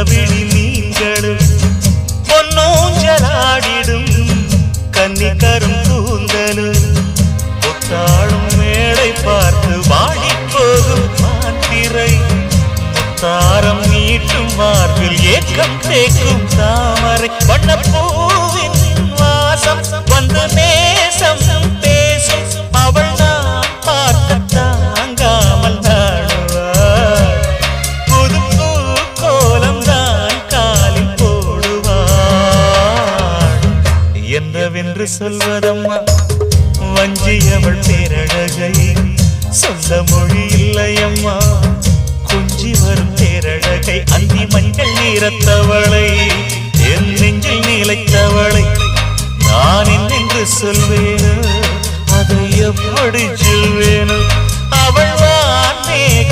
விழி நீங்களும் பொன்னூஞ்சலாடிடும் கன்னிக்கரும் கூந்தலும் புத்தாளும் மேடை பார்த்து வாடி போகும் மாத்திரை முத்தாரம் நீட்டும் மார்பில் ஏக்கம் தேக்கும் தாமரை வண்ணப்பூவின் வாசம் வந்து நேசம் பேசும் அவள் நான் பார்க்க தாங்காமல் நாடுவாள் புது பூ கோலம் தான் காலில் போடுவாள் என்னவென்று சொல்வதம்மா வஞ்சியவள் பேரழகை சொல்ல மொழி இல்லையம்மா கொஞ்சி வரும் பேரழகை அந்தி மஞ்சள் நீரத்தவளை என் நெஞ்சில் நிலைத்தவளை நான் என்னென்று சொல்வேனோ அதை எப்படி சொல்வேனோ அவள் வான் மேக